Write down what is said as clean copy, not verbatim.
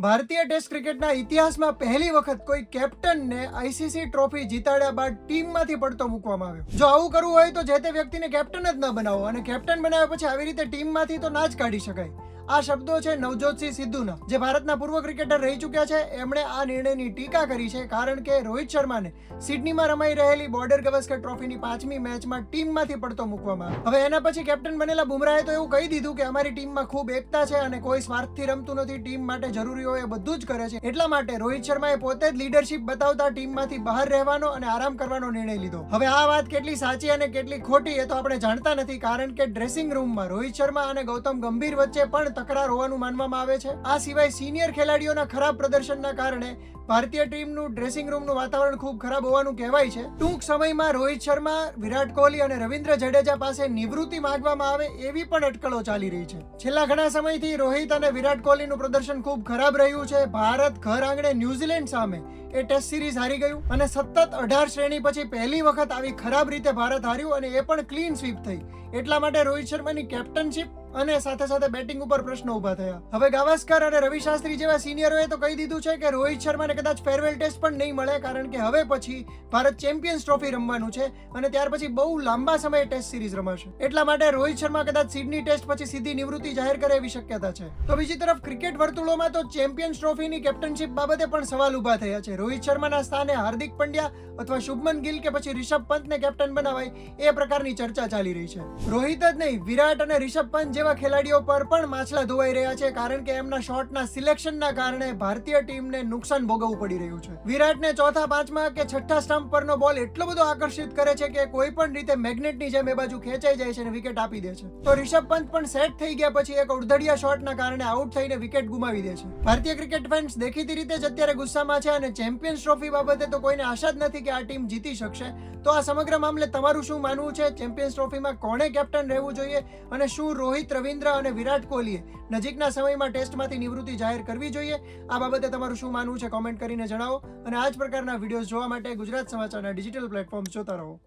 ભારતીય ટેસ્ટ ક્રિકેટના ઇતિહાસમાં પહેલી વખત કોઈ કેપ્ટનને આઈસીસી ટ્રોફી જીતાડ્યા બાદ ટીમમાંથી પડતો મૂકવામાં આવ્યો. જો આવું કરવું હોય તો જે તે વ્યક્તિને કેપ્ટન જ ન બનાવો, અને કેપ્ટન બનાવ્યા પછી આવી રીતે ટીમમાંથી તો ના જ કાઢી શકાય. આ શબ્દો છે નવજોતસિંહ સિદ્ધુના, જે ભારતના પૂર્વ ક્રિકેટર રહી ચૂક્યા છે. એમણે આ નિર્ણયની ટીકા કરી છે, કારણ કે રોહિત શર્માને સિડનીમાં રમાઈ રહેલી બોર્ડર ગવસ્કર ટ્રોફીની 5મી મેચમાં ટીમમાંથી પડતો મૂકવામાં આવ્યો. હવે એના પછી કેપ્ટન બનેલા બુમરાહે તો એવું કહી દીધું કે અમારી ટીમમાં ખૂબ એકતા છે અને કોઈ સ્વાર્થથી રમતું નથી, ટીમ માટે જરૂરી હોય એ બધું જ કરે છે. એટલા માટે રોહિત શર્માએ પોતે જ લીડરશિપ બતાવતા ટીમમાંથી બહાર રહેવાનો અને આરામ કરવાનો નિર્ણય લીધો. હવે આ વાત કેટલી સાચી અને કેટલી ખોટી એ તો આપણે જાણતા નથી, કારણ કે ડ્રેસિંગ રૂમમાં રોહિત શર્મા અને ગૌતમ ગંભીર વચ્ચે પણ તકરાર હોવાનું માનવામાં આવે છે. આ સિવાય સિનિયર ખેલાડીઓના ખરાબ પ્રદર્શનના કારણે ભારતીય ટીમનું ડ્રેસિંગ રૂમનું વાતાવરણ ખૂબ ખરાબ હોવાનું કહેવાય છે. ટૂંક સમયમાં રોહિત શર્મા, વિરાટ કોહલી અને રવિન્દ્ર જડેજા પાસે નિવૃત્તિ માંગવામાં આવે એવી પણ અટકળો ચાલી રહી છે. છેલ્લા ઘણા સમયથી રોહિત અને વિરાટ કોહલીનું પ્રદર્શન ખૂબ ખરાબ રહ્યું છે. ભારત ઘર આંગણે ન્યુઝીલેન્ડ સામે એ ટેસ્ટ સિરીઝ હારી ગયું અને સતત 18 શ્રેણી પછી પહેલી વખત આવી ખરાબ રીતે ભારત હાર્યું, અને એ પણ ક્લીન સ્વીપ થઈ. એટલા માટે રોહિત શર્માની કેપ્ટનશિપ અને સાથે સાથે બેટિંગ ઉપર પ્રશ્નો ઉભા થયા. હવે ગાવસ્કર અને રવિ શાસ્ત્રી જેવા સિનિયરોએ તો કહી દીધું છે કે રોહિત શર્માને કદાચ ફેરવેલ ટેસ્ટ પણ નહીં મળે, કારણ કે હવે પછી ભારત ચેમ્પિયન્સ ટ્રોફી રમવાનું છે અને ત્યાર પછી બહુ લાંબા સમયે ટેસ્ટ સિરીઝ રમાશે. એટલા માટે રોહિત શર્મા કદાચ સિડની ટેસ્ટ પછી સીધી નિવૃત્તિ જાહેર કરે એવી શક્યતા છે. તો બીજી તરફ ક્રિકેટ વર્તુળોમાં તો ચેમ્પિયન્સ ટ્રોફીની કેપ્ટનશિપ બાબતે પણ સવાલ ઉભા થયા છે. રોહિત શર્માના સ્થાને હાર્દિક પંડ્યા અથવા શુભમન ગિલ કે પછી રિષભ પંતને કેપ્ટન બનાવાય એ પ્રકારની ચર્ચા ચાલી રહી છે. રોહિત જ નહીં, વિરાટ અને રિષભ પંત જેવા ખેલાડીઓ પર પણ માછલા ધોવાઈ રહ્યા છે, કારણ કે એમના શોટના સિલેક્શનના કારણે ભારતીય ટીમને નુકસાન ભોગવવું પડી રહ્યું છે. વિરાટને ચોથા, પાંચમા કે છઠ્ઠા સ્ટમ્પ પરનો બોલ એટલો બધો આકર્ષિત કરે છે કે કોઈ પણ રીતે મેગ્નેટની જેમ એ બાજુ ખેંચાઈ જાય છે અને વિકેટ આપી દે છે. તો રિષભ પંત પણ સેટ થઈ ગયા પછી એક ઉડધડિયા શોટના કારણે આઉટ થઈને વિકેટ ગુમાવી દે છે. ભારતીય ક્રિકેટ ફેન્સ દેખીતી રીતે જ અત્યારે ગુસ્સામાં છે, અને ચેમ્પિયન્સ ટ્રોફી બાબતે તો કોઈને આશા જ નથી કે આ ટીમ જીતી શકશે. તો આ સમગ્ર મામલે તમારું શું માનવું છે? ચેમ્પિયન્સ ટ્રોફીમાં કોણે કેપ્ટન રહેવું જોઈએ, અને શું રોહિત, રવિન્દ્ર અને વિરાટ કોહલીએ નજીકના સમયમાં ટેસ્ટમાંથી નિવૃત્તિ જાહેર કરવી જોઈએ? આ બાબતે તમારું શું માનવું છે કોમેન્ટ કરીને જણાવો, અને આ જ પ્રકારના વિડીયોઝ જોવા માટે ગુજરાત સમાચારના ડિજિટલ પ્લેટફોર્મ જોતા રહો.